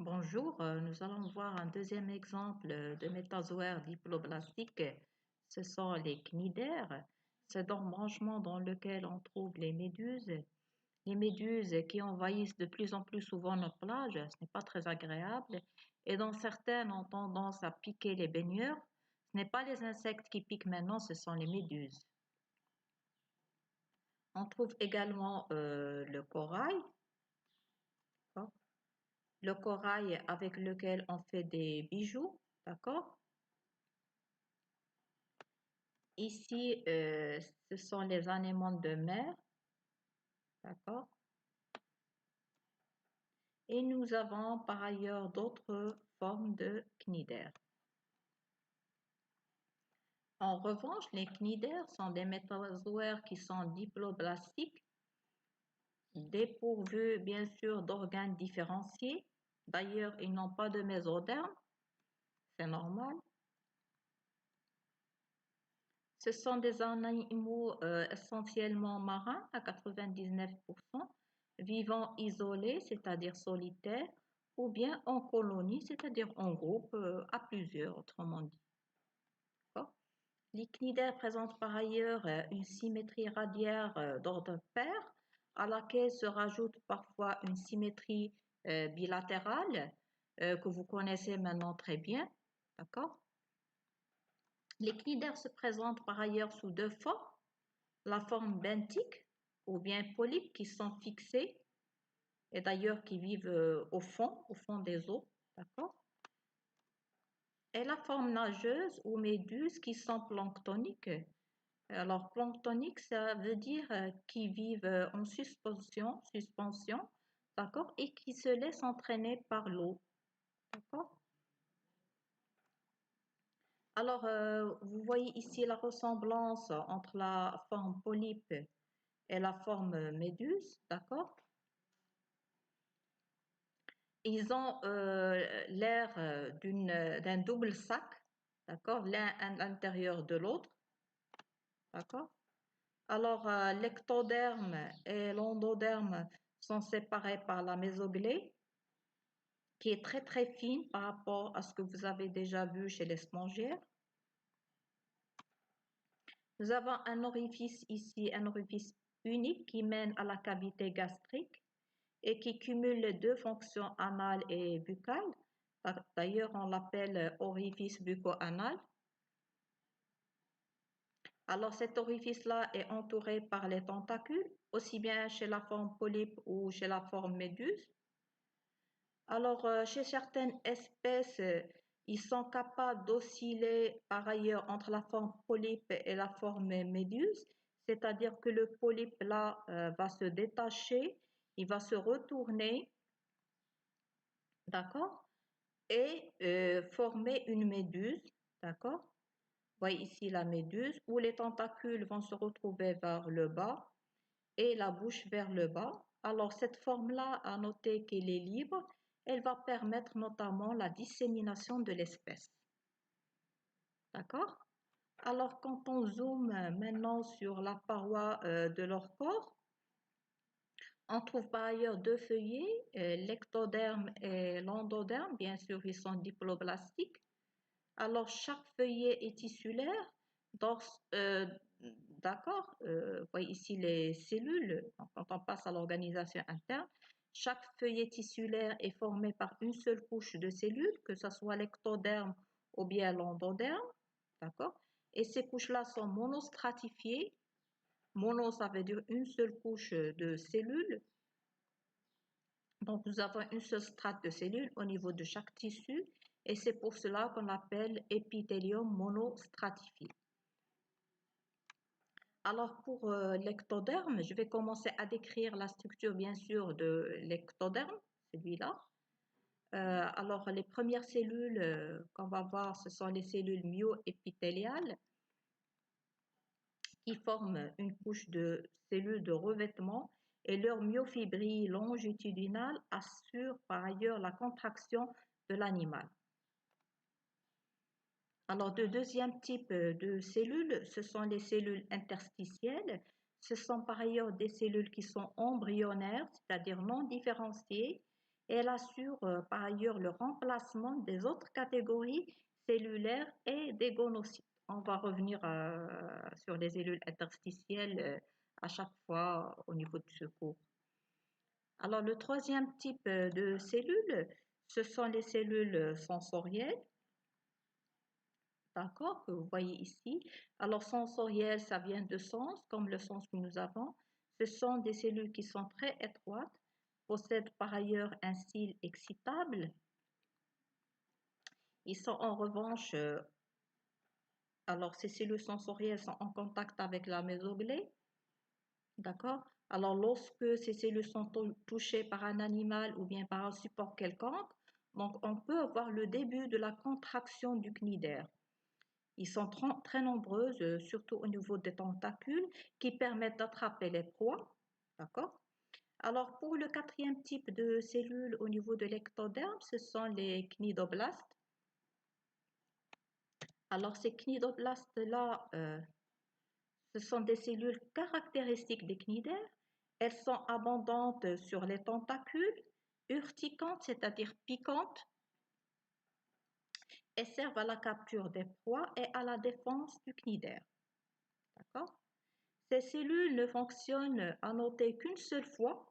Bonjour, nous allons voir un deuxième exemple de métazoaires diploblastiques. Ce sont les cnidaires. C'est dans le branchement dans lequel on trouve les méduses. Les méduses qui envahissent de plus en plus souvent nos plages, ce n'est pas très agréable. Et dont certaines ont tendance à piquer les baigneurs. Ce n'est pas les insectes qui piquent maintenant, ce sont les méduses. On trouve également le corail. D'accord. Le corail avec lequel on fait des bijoux, d'accord? Ici, ce sont les anémones de mer, d'accord? Et nous avons par ailleurs d'autres formes de cnidaires. En revanche, les cnidaires sont des métazoaires qui sont diploblastiques, dépourvus bien sûr d'organes différenciés. D'ailleurs, ils n'ont pas de mésoderme, c'est normal. Ce sont des animaux essentiellement marins à 99%, vivant isolés, c'est-à-dire solitaires, ou bien en colonie, c'est-à-dire en groupe, à plusieurs, autrement dit. Les cnidaires présentent par ailleurs une symétrie radiaire d'ordre pair, à laquelle se rajoute parfois une symétrie bilatérale que vous connaissez maintenant très bien, d'accord? Les cnidaires se présentent par ailleurs sous deux formes, la forme benthique ou bien polypes qui sont fixés et d'ailleurs qui vivent au fond des eaux, d'accord? Et la forme nageuse ou méduse qui sont planctoniques. Alors planctonique, ça veut dire qui vivent en suspension, d'accord, et qui se laissent entraîner par l'eau, d'accord? Alors, vous voyez ici la ressemblance entre la forme polype et la forme méduse, d'accord? Ils ont l'air d'un double sac, d'accord? L'un à l'intérieur de l'autre, d'accord? Alors, l'ectoderme et l'endoderme sont séparés par la mésoglée, qui est très très fine par rapport à ce que vous avez déjà vu chez les spongiaires. Nous avons un orifice ici, un orifice unique qui mène à la cavité gastrique et qui cumule les deux fonctions anale et buccale. D'ailleurs, on l'appelle orifice bucco-anal. Alors, cet orifice-là est entouré par les tentacules, aussi bien chez la forme polype ou chez la forme méduse. Alors, chez certaines espèces, ils sont capables d'osciller par ailleurs entre la forme polype et la forme méduse, c'est-à-dire que le polype là va se détacher, il va se retourner, d'accord, et former une méduse, d'accord. Vous voyez ici la méduse où les tentacules vont se retrouver vers le bas et la bouche vers le bas. Alors cette forme-là, à noter qu'elle est libre, elle va permettre notamment la dissémination de l'espèce. D'accord? Alors quand on zoome maintenant sur la paroi de leur corps, on trouve par ailleurs deux feuillets, l'ectoderme et l'endoderme, bien sûr ils sont diploblastiques. Alors chaque feuillet est tissulaire, d'accord, vous voyez ici les cellules, quand on passe à l'organisation interne, chaque feuillet tissulaire est formé par une seule couche de cellules, que ce soit l'ectoderme ou bien l'endoderme, d'accord, et ces couches-là sont monostratifiées. Mono, ça veut dire une seule couche de cellules. Donc, nous avons une seule strate de cellules au niveau de chaque tissu et c'est pour cela qu'on l'appelle épithélium monostratifié. Alors, pour l'ectoderme, je vais commencer à décrire la structure, bien sûr, de l'ectoderme, celui-là. Alors, les premières cellules qu'on va voir, ce sont les cellules myoépithéliales qui forment une couche de cellules de revêtement et leur myofibrilles longitudinale assure par ailleurs la contraction de l'animal. Alors, le deuxième type de cellules, ce sont les cellules interstitielles. Ce sont par ailleurs des cellules qui sont embryonnaires, c'est-à-dire non différenciées, et elle assure par ailleurs le remplacement des autres catégories cellulaires et des gonocytes. On va revenir sur les cellules interstitielles à chaque fois au niveau de ce cours. Alors, le troisième type de cellules, ce sont les cellules sensorielles, d'accord, que vous voyez ici. Alors, sensorielles, ça vient de sens, comme le sens que nous avons. Ce sont des cellules qui sont très étroites, possèdent par ailleurs un cil excitable. Ils sont en revanche, alors ces cellules sensorielles sont en contact avec la mésoglée, d'accord? Alors, lorsque ces cellules sont touchées par un animal ou bien par un support quelconque, donc on peut avoir le début de la contraction du cnidaire. Ils sont très nombreuses, surtout au niveau des tentacules, qui permettent d'attraper les proies, d'accord? Alors, pour le quatrième type de cellules au niveau de l'ectoderme, ce sont les cnidoblastes. Alors, ces cnidoblastes-là, ce sont des cellules caractéristiques des cnidaires. Elles sont abondantes sur les tentacules, urticantes, c'est-à-dire piquantes, et servent à la capture des proies et à la défense du cnidaire. D'accord? Ces cellules ne fonctionnent à noter qu'une seule fois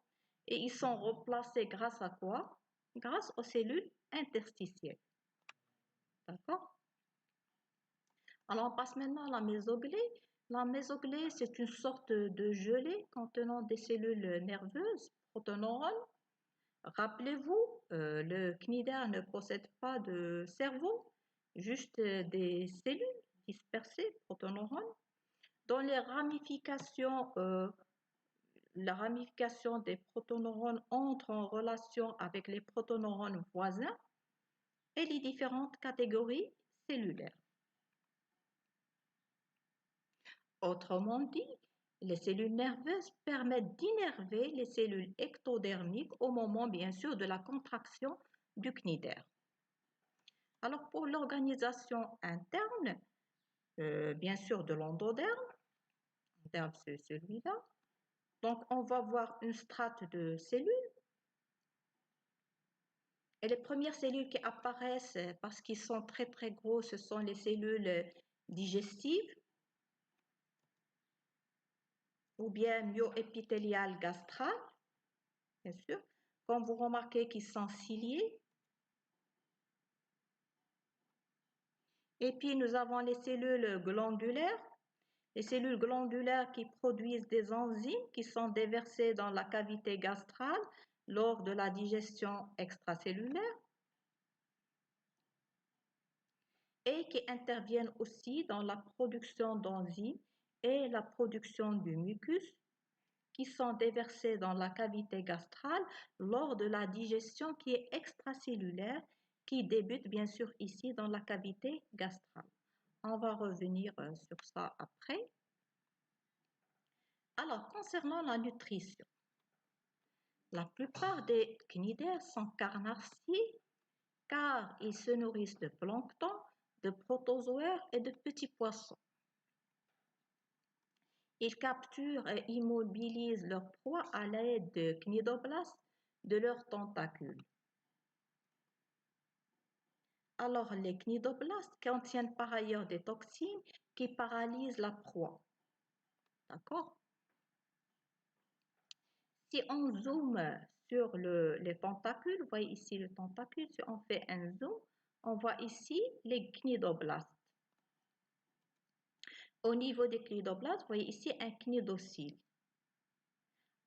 et ils sont remplacés grâce à quoi? Grâce aux cellules interstitielles. D'accord? Alors, on passe maintenant à la mésoglée. La mésoglée, c'est une sorte de gelée contenant des cellules nerveuses, protoneurones. Rappelez-vous, le cnidaire ne possède pas de cerveau, juste des cellules dispersées, protoneurones, dont la ramification des protoneurones entre en relation avec les protoneurones voisins et les différentes catégories cellulaires. Autrement dit, les cellules nerveuses permettent d'innerver les cellules ectodermiques au moment, bien sûr, de la contraction du cnidaire. Alors, pour l'organisation interne, bien sûr, de l'endoderme, c'est celui-là. Donc, on va voir une strate de cellules. Et les premières cellules qui apparaissent, parce qu'ils sont très très gros, ce sont les cellules digestives ou bien myoépithéliales gastrales, bien sûr. Comme vous remarquez qu'ils sont ciliés. Et puis, nous avons les cellules glandulaires. Les cellules glandulaires qui produisent des enzymes qui sont déversées dans la cavité gastrale lors de la digestion extracellulaire et qui interviennent aussi dans la production d'enzymes et la production du mucus qui sont déversés dans la cavité gastrale lors de la digestion qui est extracellulaire qui débute bien sûr ici dans la cavité gastrale. On va revenir sur ça après. Alors, concernant la nutrition, la plupart des cnidaires sont carnassiers car ils se nourrissent de plancton, de protozoaires et de petits poissons. Ils capturent et immobilisent leurs proies à l'aide de cnidoblastes de leurs tentacules. Alors, les cnidoblastes contiennent par ailleurs des toxines qui paralysent la proie. D'accord? Si on zoome sur les tentacules, vous voyez ici le tentacule, si on fait un zoom, on voit ici les cnidoblastes. Au niveau des cnidoblastes, vous voyez ici un cnidocyle.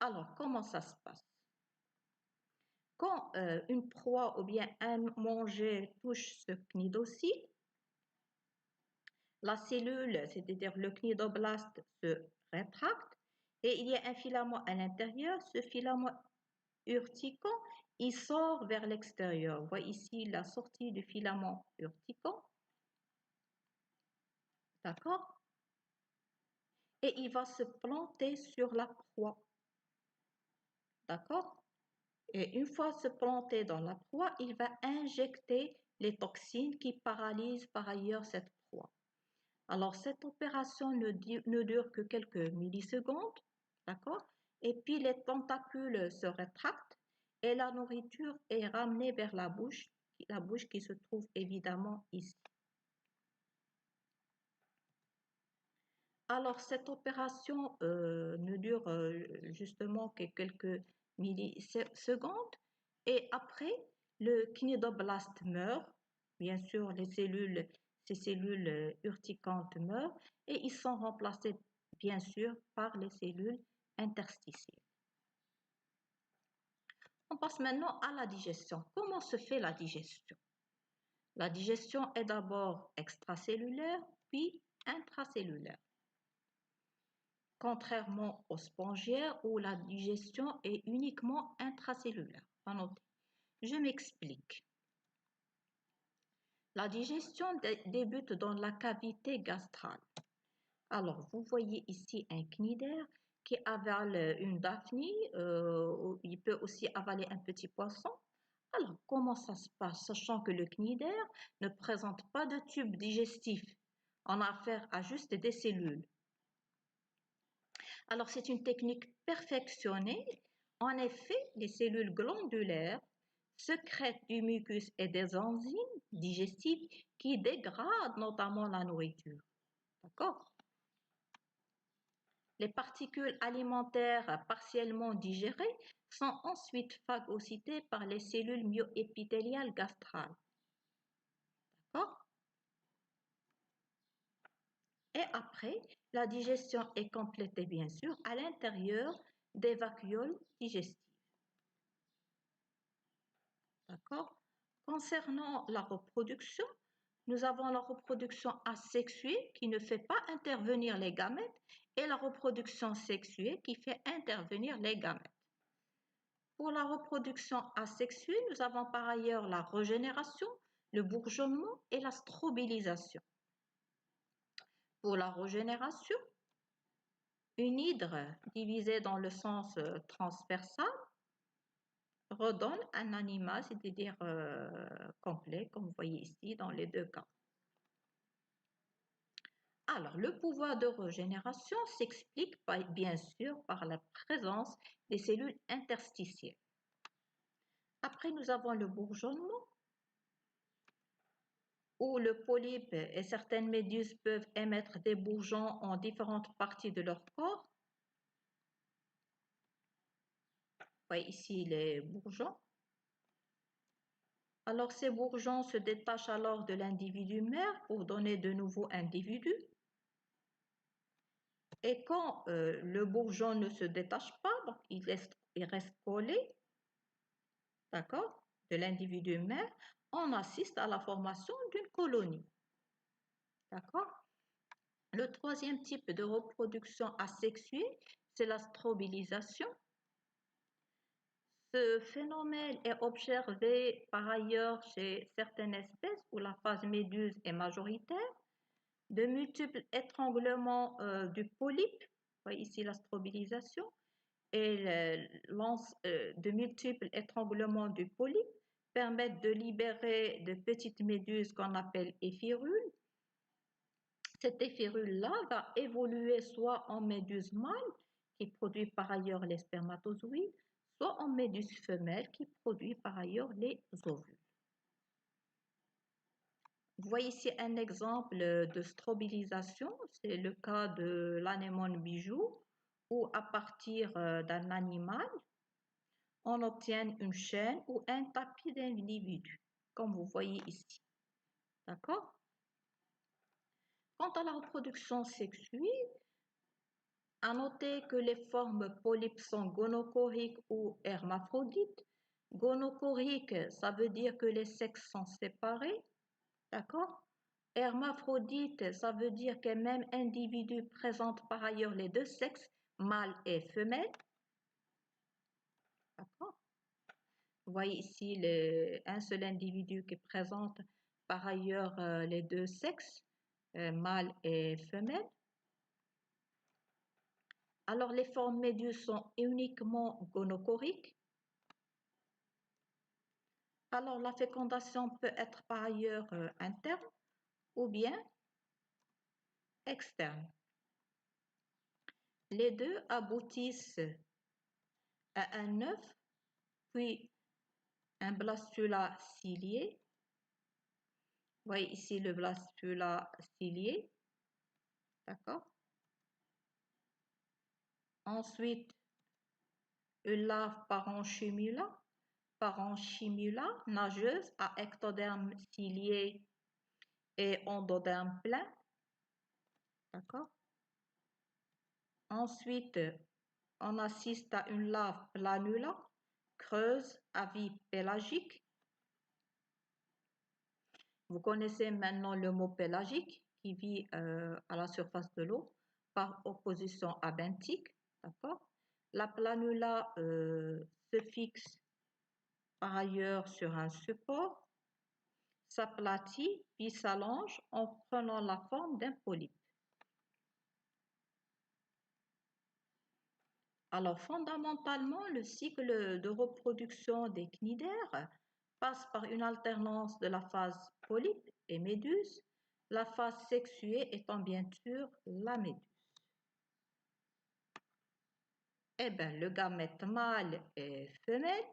Alors, comment ça se passe? Quand une proie ou bien un manger touche ce cnidocyle, la cellule, c'est-à-dire le cnidoblaste, se rétracte et il y a un filament à l'intérieur. Ce filament urticant, il sort vers l'extérieur. Vous voyez ici la sortie du filament urticant. D'accord? Et il va se planter sur la proie. D'accord? Et une fois se planté dans la proie, il va injecter les toxines qui paralysent par ailleurs cette proie. Alors, cette opération ne dure que quelques millisecondes, d'accord? Et puis, les tentacules se rétractent et la nourriture est ramenée vers la bouche qui se trouve évidemment ici. Alors, cette opération ne dure justement que quelques millisecondes et après, le cnidoblaste meurt. Bien sûr, ces cellules urticantes meurent et ils sont remplacés, bien sûr, par les cellules interstitielles. On passe maintenant à la digestion. Comment se fait la digestion? La digestion est d'abord extracellulaire, puis intracellulaire. Contrairement aux spongiaires où la digestion est uniquement intracellulaire. Je m'explique. La digestion débute dans la cavité gastrale. Alors, vous voyez ici un cnidaire qui avale une daphnie, il peut aussi avaler un petit poisson. Alors, comment ça se passe, sachant que le cnidaire ne présente pas de tube digestif? On a affaire à juste des cellules. Alors, c'est une technique perfectionnée. En effet, les cellules glandulaires sécrètent du mucus et des enzymes digestives qui dégradent notamment la nourriture. D'accord? Les particules alimentaires partiellement digérées sont ensuite phagocytées par les cellules myoépithéliales gastrales. D'accord? Et après, la digestion est complétée bien sûr à l'intérieur des vacuoles digestives. D'accord? Concernant la reproduction, nous avons la reproduction asexuée qui ne fait pas intervenir les gamètes et la reproduction sexuée qui fait intervenir les gamètes. Pour la reproduction asexuée, nous avons par ailleurs la régénération, le bourgeonnement et la strobilisation. Pour la régénération, une hydre divisée dans le sens transversal redonne un animal, c'est-à-dire complet, comme vous voyez ici dans les deux cas. Alors, le pouvoir de régénération s'explique bien sûr par la présence des cellules interstitielles. Après, nous avons le bourgeonnement, où le polype et certaines méduses peuvent émettre des bourgeons en différentes parties de leur corps. Vous voyez ici les bourgeons. Alors, ces bourgeons se détachent alors de l'individu mère pour donner de nouveaux individus. Et quand le bourgeon ne se détache pas, donc il reste collé, d'accord, de l'individu mère, on assiste à la formation d'une colonie. D'accord? Le troisième type de reproduction asexuée, c'est la strobilisation. Ce phénomène est observé par ailleurs chez certaines espèces où la phase méduse est majoritaire. De multiples étranglements du polype, voyez ici la strobilisation, et de multiples étranglements du polype permettent de libérer de petites méduses qu'on appelle éphirules. Cette éphirule-là va évoluer soit en méduse mâle, qui produit par ailleurs les spermatozoïdes, soit en méduse femelle, qui produit par ailleurs les ovules. Vous voyez ici un exemple de strobilisation, c'est le cas de l'anémone bijou, où à partir d'un animal, on obtient une chaîne ou un tapis d'individus, comme vous voyez ici. D'accord? Quant à la reproduction sexuée, à noter que les formes polypes sont gonochoriques ou hermaphrodites. Gonochorique, ça veut dire que les sexes sont séparés. D'accord? Hermaphrodite, ça veut dire qu'un même individu présente par ailleurs les deux sexes, mâle et femelle. D'accord? Vous voyez ici un seul individu qui présente par ailleurs les deux sexes, mâle et femelle. Alors, les formes méduses sont uniquement gonochoriques. Alors, la fécondation peut être par ailleurs interne ou bien externe. Les deux aboutissent à un œuf, puis un blastula cilié. Vous voyez ici le blastula cilié. D'accord? Ensuite, une larve parenchyma nageuse à ectoderme cilié et endoderme plein. D'accord? Ensuite, on assiste à une larve planula, creuse, à vie pélagique. Vous connaissez maintenant le mot pélagique qui vit à la surface de l'eau par opposition à benthique. D'accord? La planula se fixe par ailleurs sur un support, s'aplatit puis s'allonge en prenant la forme d'un polype. Alors fondamentalement, le cycle de reproduction des cnidaires passe par une alternance de la phase polype et méduse, la phase sexuée étant bien sûr la méduse. Eh bien, le gamète mâle et femelle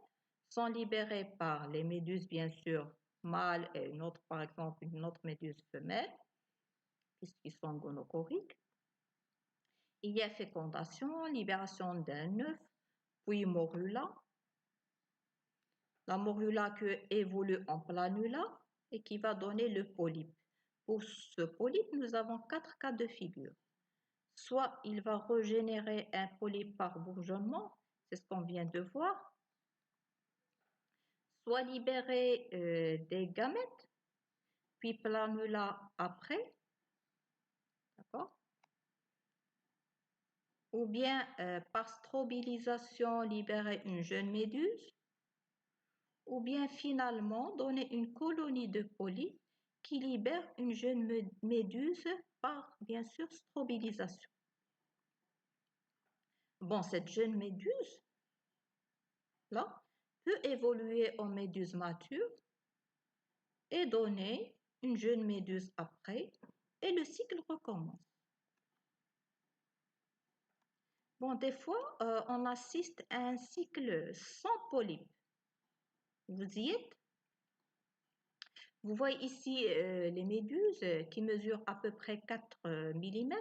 sont libérés par les méduses, bien sûr, mâles et une autre, par exemple, une autre méduse femelle, puisqu'ils sont gonochoriques. Il y a fécondation, libération d'un œuf, puis morula. La morula qui évolue en planula et qui va donner le polype. Pour ce polype, nous avons 4 cas de figure. Soit il va régénérer un polype par bourgeonnement, c'est ce qu'on vient de voir, soit libérer des gamètes, puis planula après, d'accord? Ou bien par strobilisation libérer une jeune méduse, ou bien finalement donner une colonie de polypes qui libère une jeune méduse par, bien sûr, strobilisation. Bon, cette jeune méduse, là, peut évoluer en méduse mature et donner une jeune méduse après, et le cycle recommence. Bon, des fois, on assiste à un cycle sans polype. Vous y êtes? Vous voyez ici les méduses qui mesurent à peu près 4 mm,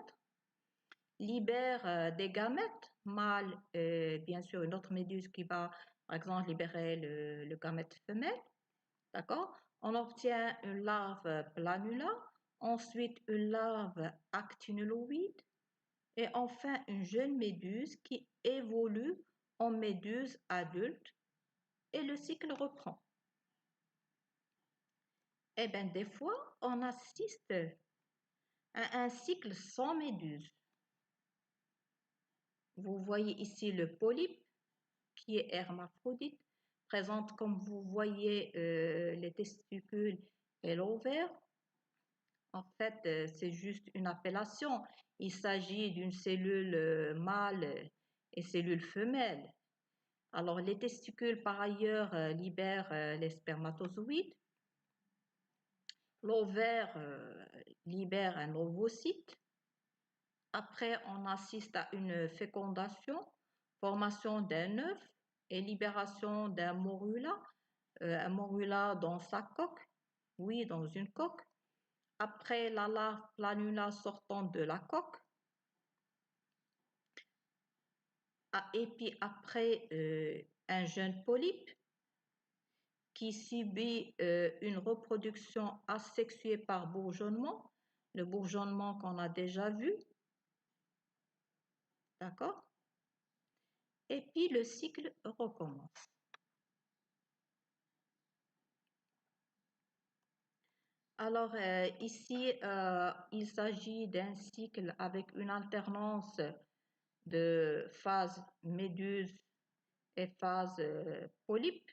libèrent des gamètes mâles et bien sûr une autre méduse qui va, par exemple, libérer le gamète femelle. D'accord? On obtient une larve planula, ensuite une larve actinuloïde et enfin une jeune méduse qui évolue en méduse adulte et le cycle reprend. Eh bien, des fois, on assiste à un cycle sans méduse. Vous voyez ici le polype qui est hermaphrodite, présente comme vous voyez les testicules et l'ovaire. En fait, c'est juste une appellation. Il s'agit d'une cellule mâle et cellule femelle. Alors, les testicules, par ailleurs, libèrent les spermatozoïdes. L'ovaire libère un ovocyte. Après, on assiste à une fécondation, formation d'un œuf et libération d'un morula. Un morula dans sa coque, oui, dans une coque. Après, la larve planula sortant de la coque. Et puis après, un jeune polype qui subit une reproduction asexuée par bourgeonnement, le bourgeonnement qu'on a déjà vu, d'accord? Et puis le cycle recommence. Alors ici, il s'agit d'un cycle avec une alternance de phase méduse et phase polype,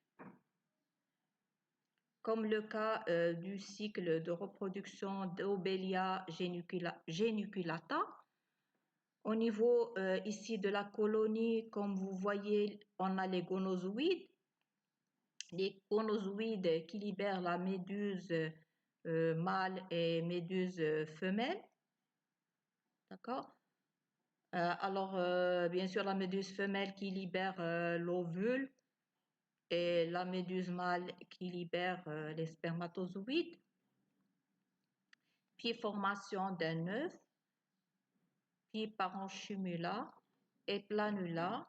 comme le cas du cycle de reproduction d'Obelia geniculata. Au niveau ici de la colonie, comme vous voyez, on a les gonozoïdes. Les gonozoïdes qui libèrent la méduse mâle et méduse femelle. D'accord? Alors, bien sûr, la méduse femelle qui libère l'ovule et la méduse mâle qui libère les spermatozoïdes, puis formation d'un œuf, puis parenchyma et planula,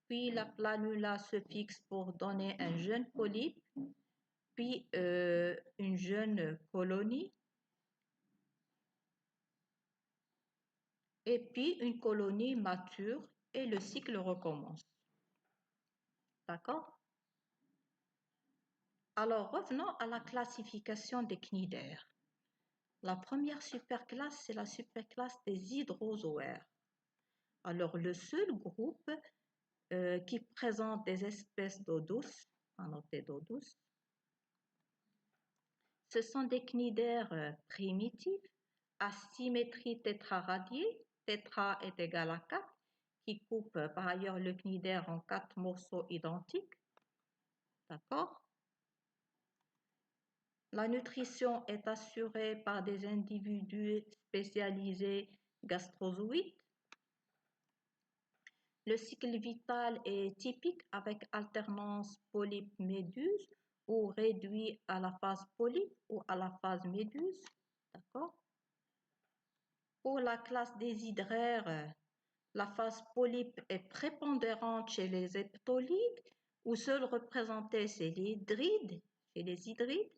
puis la planula se fixe pour donner un jeune polype, puis une jeune colonie, et puis une colonie mature et le cycle recommence. D'accord? Alors revenons à la classification des cnidaires. La première superclasse, c'est la superclasse des hydrozoaires. Alors le seul groupe qui présente des espèces d'eau douce, à noter d'eau douce, ce sont des cnidaires primitifs à symétrie tétraradiée, tétra est égal à 4, qui coupe par ailleurs le cnidaire en 4 morceaux identiques. D'accord? La nutrition est assurée par des individus spécialisés gastrozoïdes. Le cycle vital est typique avec alternance polype-méduse ou réduit à la phase polype ou à la phase méduse. D'accord? Pour la classe des hydraires, la phase polype est prépondérante chez les heptolides ou seule représentée chez les hydrides.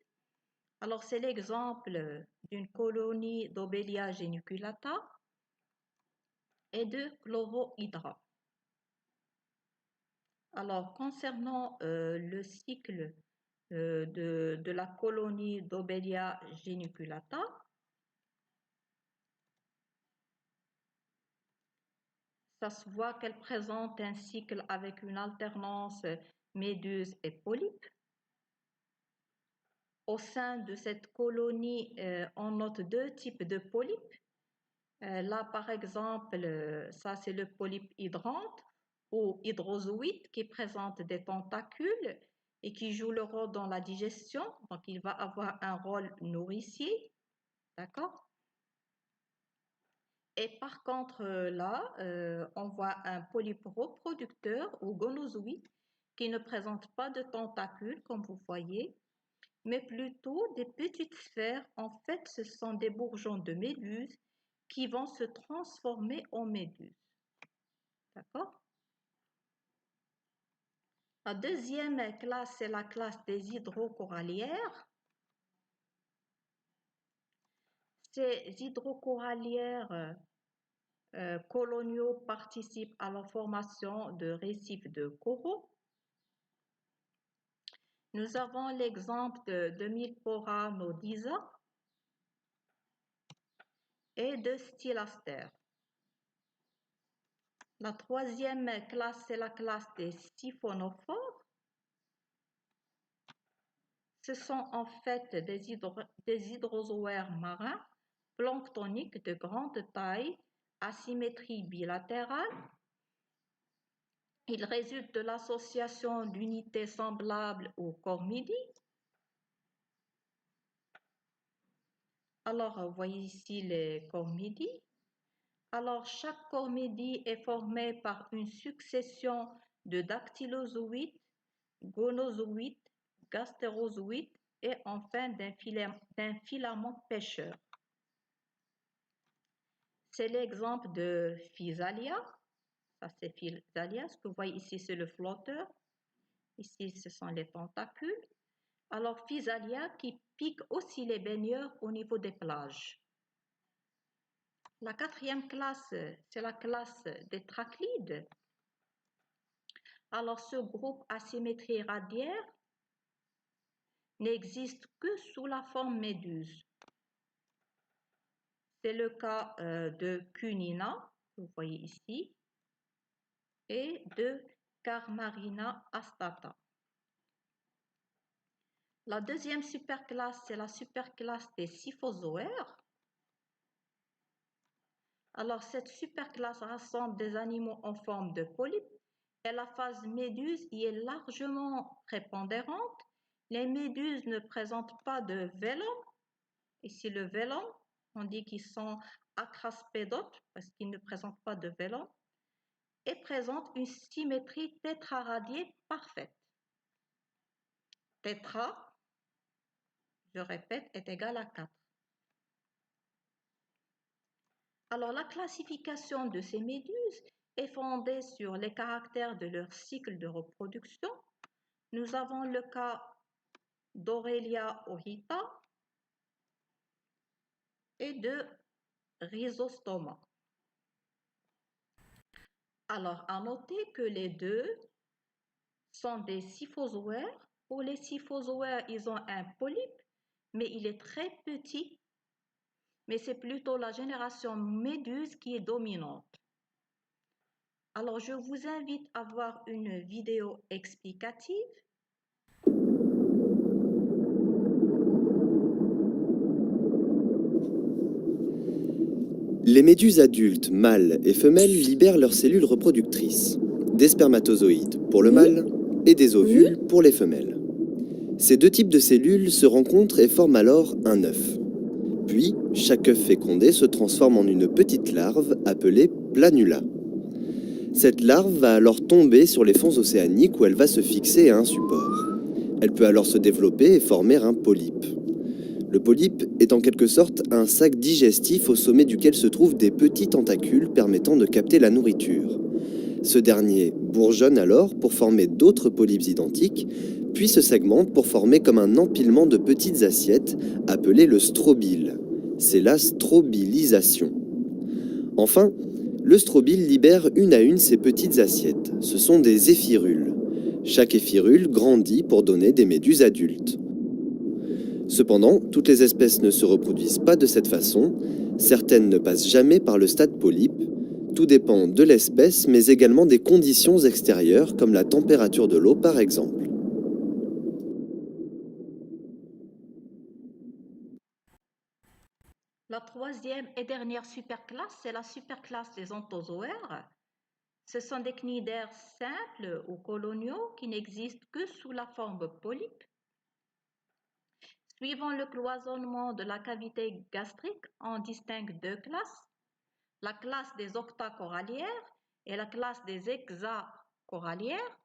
Alors, c'est l'exemple d'une colonie d'Obelia geniculata et de Chlorohydra. Alors, concernant le cycle de la colonie d'Obelia geniculata, ça se voit qu'elle présente un cycle avec une alternance méduse et polype. Au sein de cette colonie, on note deux types de polypes. Là, par exemple, ça c'est le polype hydrante ou hydrozoïde qui présente des tentacules et qui joue le rôle dans la digestion. Donc, il va avoir un rôle nourricier. D'accord? Et par contre, là, on voit un polype reproducteur ou gonozoïde qui ne présente pas de tentacules, comme vous voyez, mais plutôt des petites sphères. En fait, ce sont des bourgeons de méduse qui vont se transformer en méduse. D'accord? La deuxième classe, c'est la classe des hydrocorallières. Ces hydrocorallières coloniaux participent à la formation de récifs de coraux. Nous avons l'exemple de Milpora nodisa et de Stylaster. La troisième classe, c'est la classe des siphonophores. Ce sont en fait des hydrozoaires marins planctoniques de grande taille, à symétrie bilatérale. Ils résultent de l'association d'unités semblables aux cormidis. Alors, vous voyez ici les cormidis. Alors, chaque cormidie est formée par une succession de dactylozoïdes, gonozoïdes, gastérozoïdes et enfin d'un filament pêcheur. C'est l'exemple de Physalia. Ça, c'est Physalia. Ce que vous voyez ici, c'est le flotteur. Ici, ce sont les tentacules. Alors, Physalia qui pique aussi les baigneurs au niveau des plages. La quatrième classe, c'est la classe des trachylides. Alors, ce groupe à symétrie radiaire n'existe que sous la forme méduse. C'est le cas de Cunina, vous voyez ici, et de Carmarina astata. La deuxième superclasse, c'est la superclasse des siphozoaires. Alors, cette superclasse rassemble des animaux en forme de polype et la phase méduse y est largement prépondérante. Les méduses ne présentent pas de vélum. Ici, le vélum, on dit qu'ils sont acraspédotes parce qu'ils ne présentent pas de vélum et présentent une symétrie tétraradiée parfaite. tétra, je répète, est égal à 4. Alors, la classification de ces méduses est fondée sur les caractères de leur cycle de reproduction. Nous avons le cas d'Aurelia ohita et de Rhizostoma. Alors, à noter que les deux sont des scyphozoaires. Pour les scyphozoaires, ils ont un polype, mais il est très petit. Mais c'est plutôt la génération méduse qui est dominante. Alors, je vous invite à voir une vidéo explicative. Les méduses adultes, mâles et femelles, libèrent leurs cellules reproductrices, des spermatozoïdes pour le mâle et des ovules pour les femelles. Ces deux types de cellules se rencontrent et forment alors un œuf. Puis, chaque œuf fécondé se transforme en une petite larve appelée planula. Cette larve va alors tomber sur les fonds océaniques où elle va se fixer à un support. Elle peut alors se développer et former un polype. Le polype est en quelque sorte un sac digestif au sommet duquel se trouvent des petits tentacules permettant de capter la nourriture. Ce dernier bourgeonne alors pour former d'autres polypes identiques, puis se segmente pour former comme un empilement de petites assiettes appelées le strobile. C'est la strobilisation. Enfin, le strobile libère une à une ces petites assiettes. Ce sont des éphirules. Chaque éphirule grandit pour donner des méduses adultes. Cependant, toutes les espèces ne se reproduisent pas de cette façon, certaines ne passent jamais par le stade polype, tout dépend de l'espèce mais également des conditions extérieures comme la température de l'eau par exemple. La troisième et dernière superclasse, c'est la superclasse des anthozoaires. Ce sont des cnidaires simples ou coloniaux qui n'existent que sous la forme polype. Suivant le cloisonnement de la cavité gastrique, on distingue deux classes, la classe des octacorallières et la classe des hexacorallières.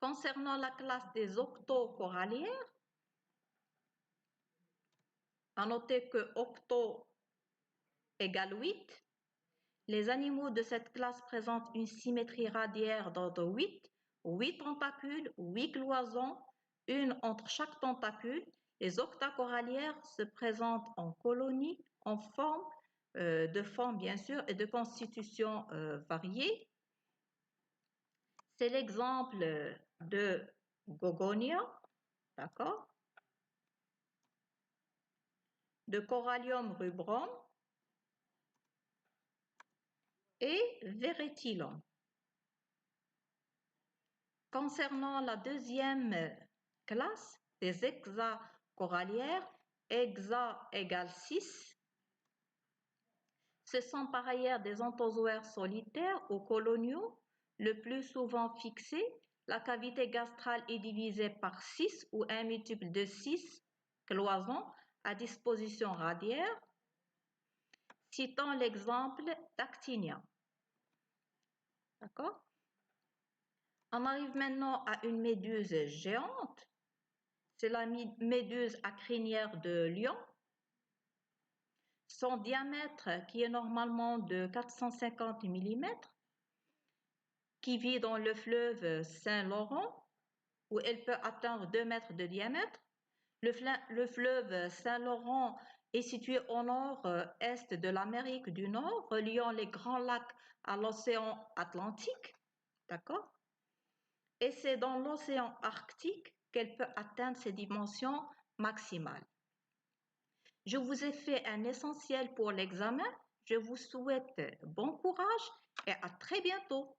Concernant la classe des octocorallières, à noter que octo égale 8, les animaux de cette classe présentent une symétrie radiaire d'ordre 8 tentacules, 8 cloisons, une entre chaque tentacule. Les octacorallières se présentent en colonies, en forme, de forme bien sûr, et de constitution variée. C'est l'exemple de Gogonia, d'accord, de Corallium rubrum et Veretillum. Concernant la deuxième classe des hexacorallières, hexa égale 6, ce sont par ailleurs des anthozoaires solitaires ou coloniaux, le plus souvent fixés. La cavité gastrale est divisée par 6 ou un multiple de 6 cloisons à disposition radiaire. Citons l'exemple d'Actinia. D'accord? On arrive maintenant à une méduse géante. C'est la méduse à crinière de lion. Son diamètre, qui est normalement de 450 mm, qui vit dans le fleuve Saint-Laurent, où elle peut atteindre 2 mètres de diamètre. Le fleuve Saint-Laurent est situé au nord-est de l'Amérique du Nord, reliant les grands lacs à l'océan Atlantique. D'accord? Et c'est dans l'océan Arctique qu'elle peut atteindre ses dimensions maximales. Je vous ai fait un essentiel pour l'examen. Je vous souhaite bon courage et à très bientôt.